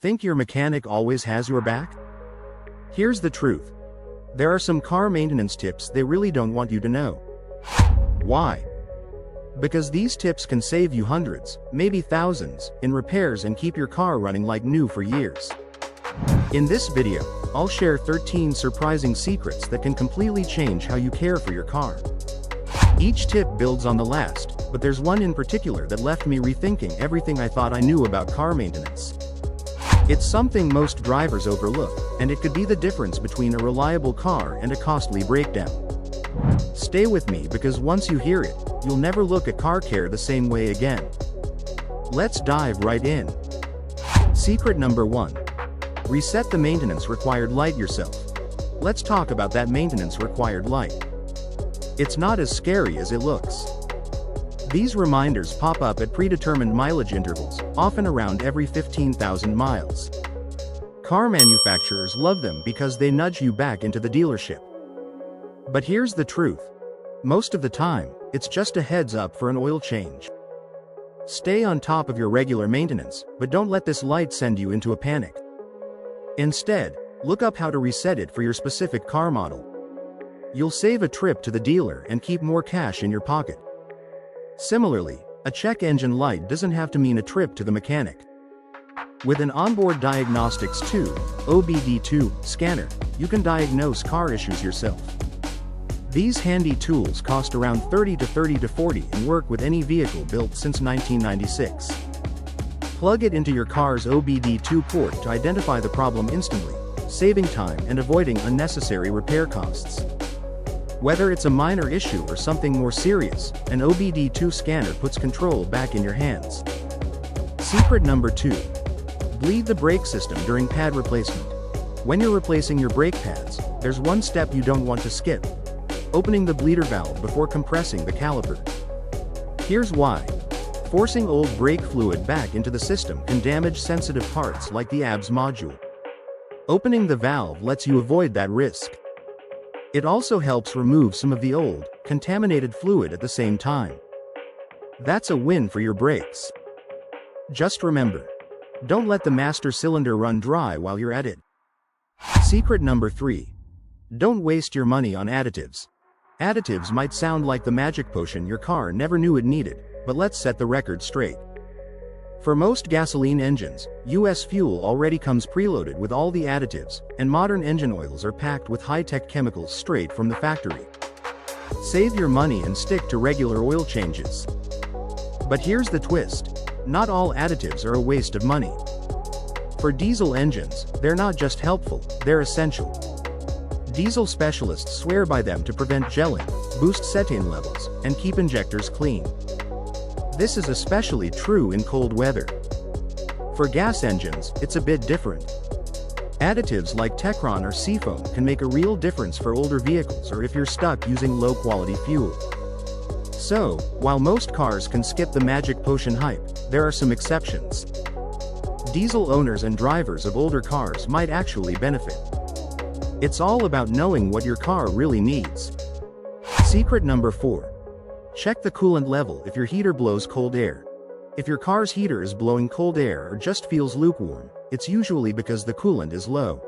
Think your mechanic always has your back? Here's the truth. There are some car maintenance tips they really don't want you to know. Why? Because these tips can save you hundreds, maybe thousands, in repairs and keep your car running like new for years. In this video, I'll share 13 surprising secrets that can completely change how you care for your car. Each tip builds on the last, but there's one in particular that left me rethinking everything I thought I knew about car maintenance. It's something most drivers overlook, and it could be the difference between a reliable car and a costly breakdown. Stay with me because once you hear it, you'll never look at car care the same way again. Let's dive right in. Secret number 1. Reset the maintenance required light yourself. Let's talk about that maintenance required light. It's not as scary as it looks. These reminders pop up at predetermined mileage intervals, often around every 15,000 miles. Car manufacturers love them because they nudge you back into the dealership. But here's the truth. Most of the time, it's just a heads up for an oil change. Stay on top of your regular maintenance, but don't let this light send you into a panic. Instead, look up how to reset it for your specific car model. You'll save a trip to the dealer and keep more cash in your pocket. Similarly, a check engine light doesn't have to mean a trip to the mechanic. With an onboard diagnostics 2, OBD2, scanner, you can diagnose car issues yourself. These handy tools cost around $30 to $40 and work with any vehicle built since 1996. Plug it into your car's OBD2 port to identify the problem instantly, saving time and avoiding unnecessary repair costs. Whether it's a minor issue or something more serious, an OBD2 scanner puts control back in your hands. Secret number 2. Bleed the brake system during pad replacement. When you're replacing your brake pads, there's one step you don't want to skip: opening the bleeder valve before compressing the caliper. Here's why. Forcing old brake fluid back into the system can damage sensitive parts like the ABS module. Opening the valve lets you avoid that risk. It also helps remove some of the old, contaminated fluid at the same time. That's a win for your brakes. Just remember, don't let the master cylinder run dry while you're at it. Secret number 3. Don't waste your money on additives. Additives might sound like the magic potion your car never knew it needed, but let's set the record straight. For most gasoline engines, US fuel already comes preloaded with all the additives, and modern engine oils are packed with high-tech chemicals straight from the factory. Save your money and stick to regular oil changes. But here's the twist. Not all additives are a waste of money. For diesel engines, they're not just helpful, they're essential. Diesel specialists swear by them to prevent gelling, boost cetane levels, and keep injectors clean. This is especially true in cold weather. For gas engines, it's a bit different. Additives like Techron or Seafoam can make a real difference for older vehicles or if you're stuck using low-quality fuel. So, while most cars can skip the magic potion hype, there are some exceptions. Diesel owners and drivers of older cars might actually benefit. It's all about knowing what your car really needs. Secret number 4. Check the coolant level if your heater blows cold air. If your car's heater is blowing cold air or just feels lukewarm, it's usually because the coolant is low.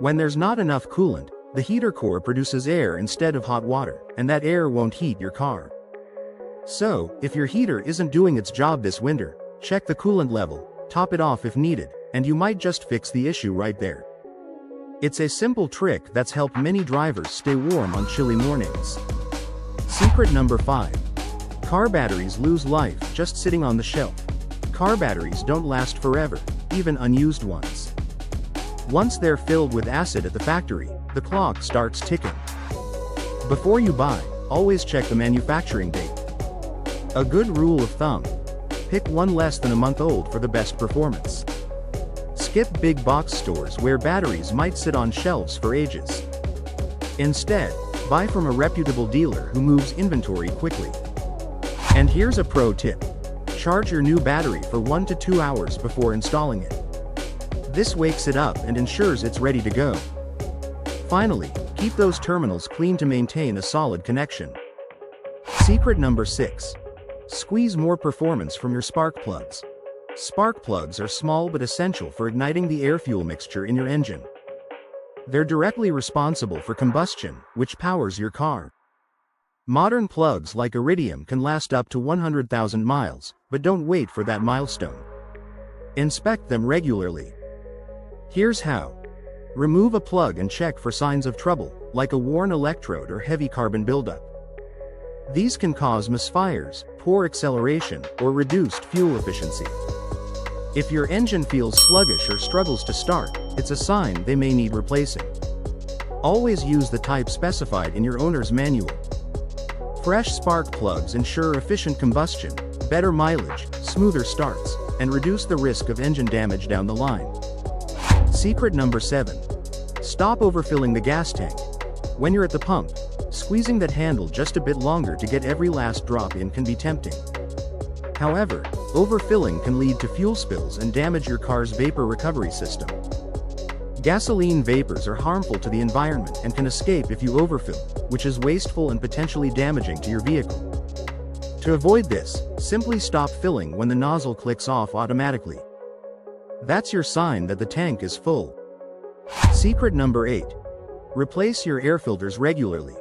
When there's not enough coolant, the heater core produces air instead of hot water, and that air won't heat your car. So, if your heater isn't doing its job this winter, check the coolant level, top it off if needed, and you might just fix the issue right there. It's a simple trick that's helped many drivers stay warm on chilly mornings. Secret number 5. Car batteries lose life just sitting on the shelf. Car batteries don't last forever, even unused ones. Once they're filled with acid at the factory, the clock starts ticking. Before you buy, always check the manufacturing date. A good rule of thumb: pick one less than a month old for the best performance. Skip big box stores where batteries might sit on shelves for ages. Instead, buy from a reputable dealer who moves inventory quickly. And here's a pro tip. Charge your new battery for 1 to 2 hours before installing it. This wakes it up and ensures it's ready to go. Finally, keep those terminals clean to maintain a solid connection. Secret number 6. Squeeze more performance from your spark plugs. Spark plugs are small but essential for igniting the air-fuel mixture in your engine. They're directly responsible for combustion, which powers your car. Modern plugs like iridium can last up to 100,000 miles, but don't wait for that milestone. Inspect them regularly. Here's how. Remove a plug and check for signs of trouble, like a worn electrode or heavy carbon buildup. These can cause misfires, poor acceleration, or reduced fuel efficiency. If your engine feels sluggish or struggles to start, it's a sign they may need replacing. Always use the type specified in your owner's manual. Fresh spark plugs ensure efficient combustion, better mileage, smoother starts, and reduce the risk of engine damage down the line. Secret number 7. Stop overfilling the gas tank. When you're at the pump, squeezing that handle just a bit longer to get every last drop in can be tempting. However, overfilling can lead to fuel spills and damage your car's vapor recovery system. Gasoline vapors are harmful to the environment and can escape if you overfill, which is wasteful and potentially damaging to your vehicle. To avoid this, simply stop filling when the nozzle clicks off automatically. That's your sign that the tank is full. Secret number 8. Replace your air filters regularly.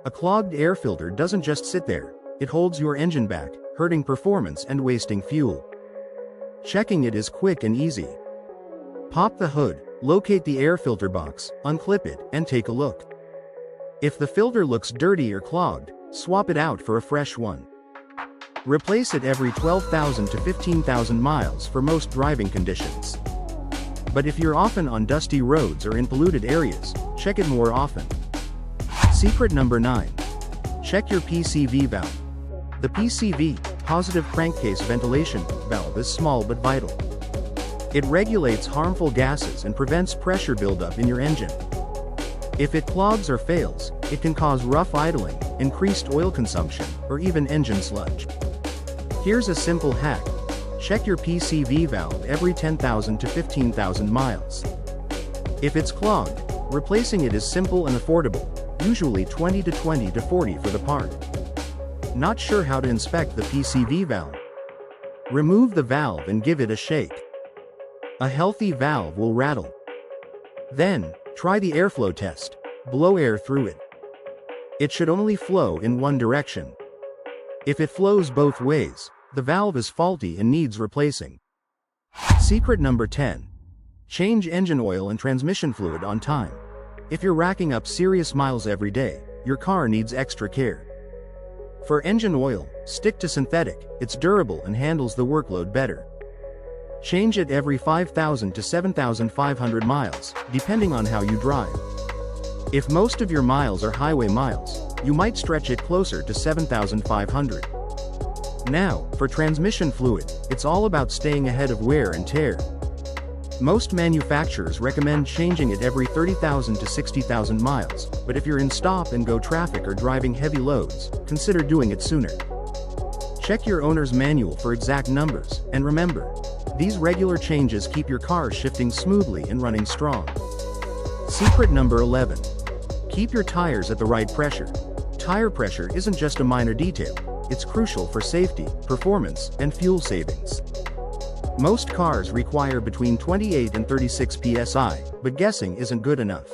A clogged air filter doesn't just sit there, it holds your engine back, hurting performance and wasting fuel. Checking it is quick and easy. Pop the hood, locate the air filter box, unclip it, and take a look. If the filter looks dirty or clogged, swap it out for a fresh one. Replace it every 12,000 to 15,000 miles for most driving conditions. But if you're often on dusty roads or in polluted areas, check it more often. Secret number 9. Check your PCV valve. The PCV, positive crankcase ventilation valve, is small but vital. It regulates harmful gases and prevents pressure buildup in your engine. If it clogs or fails, it can cause rough idling, increased oil consumption, or even engine sludge. Here's a simple hack. Check your PCV valve every 10,000 to 15,000 miles. If it's clogged, replacing it is simple and affordable, usually 20 to 40 for the part. Not sure how to inspect the PCV valve? Remove the valve and give it a shake. A healthy valve will rattle. Then, try the airflow test. Blow air through it. It should only flow in one direction. If it flows both ways, the valve is faulty and needs replacing. Secret number 10. Change engine oil and transmission fluid on time. If you're racking up serious miles every day, your car needs extra care. For engine oil, stick to synthetic, it's durable and handles the workload better. Change it every 5,000 to 7,500 miles, depending on how you drive. If most of your miles are highway miles, you might stretch it closer to 7,500. Now, for transmission fluid, it's all about staying ahead of wear and tear. Most manufacturers recommend changing it every 30,000 to 60,000 miles, but if you're in stop-and-go traffic or driving heavy loads, consider doing it sooner. Check your owner's manual for exact numbers, and remember, these regular changes keep your car shifting smoothly and running strong. Secret number 11. Keep your tires at the right pressure. Tire pressure isn't just a minor detail, it's crucial for safety, performance, and fuel savings. Most cars require between 28 and 36 psi, but guessing isn't good enough.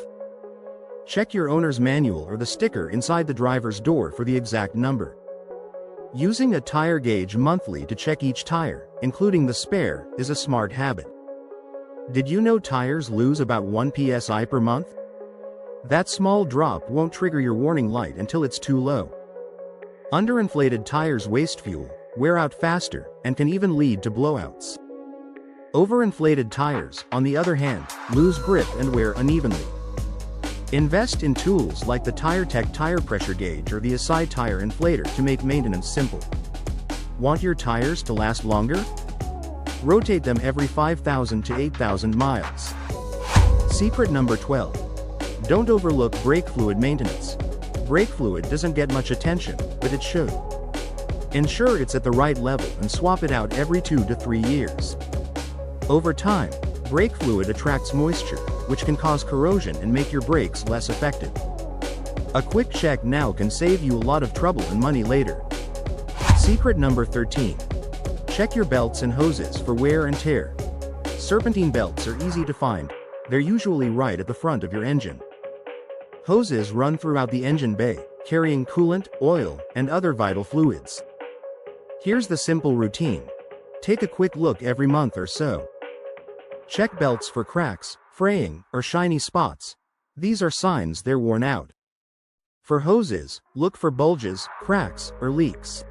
Check your owner's manual or the sticker inside the driver's door for the exact number. Using a tire gauge monthly to check each tire, including the spare, is a smart habit. Did you know tires lose about 1 psi per month? That small drop won't trigger your warning light until it's too low. Underinflated tires waste fuel, wear out faster, and can even lead to blowouts. Overinflated tires, on the other hand, lose grip and wear unevenly. Invest in tools like the TireTech tire pressure gauge or the ASI tire inflator to make maintenance simple. Want your tires to last longer? Rotate them every 5,000 to 8,000 miles. Secret number 12. Don't overlook brake fluid maintenance. Brake fluid doesn't get much attention, but it should. Ensure it's at the right level and swap it out every 2 to 3 years. Over time, brake fluid attracts moisture, which can cause corrosion and make your brakes less effective. A quick check now can save you a lot of trouble and money later. Secret number 13. Check your belts and hoses for wear and tear. Serpentine belts are easy to find. They're usually right at the front of your engine. Hoses run throughout the engine bay, carrying coolant, oil, and other vital fluids. Here's the simple routine. Take a quick look every month or so. Check belts for cracks, fraying, or shiny spots. These are signs they're worn out. For hoses, look for bulges, cracks, or leaks.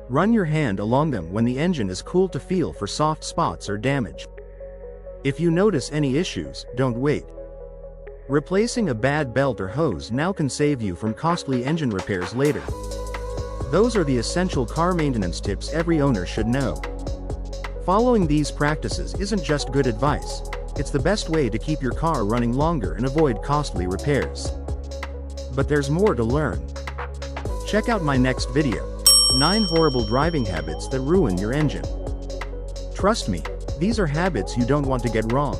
Run your hand along them when the engine is cool to feel for soft spots or damage. If you notice any issues, don't wait. Replacing a bad belt or hose now can save you from costly engine repairs later. Those are the essential car maintenance tips every owner should know. Following these practices isn't just good advice, it's the best way to keep your car running longer and avoid costly repairs. But there's more to learn. Check out my next video, 9 horrible driving habits that ruin your engine. Trust me, these are habits you don't want to get wrong.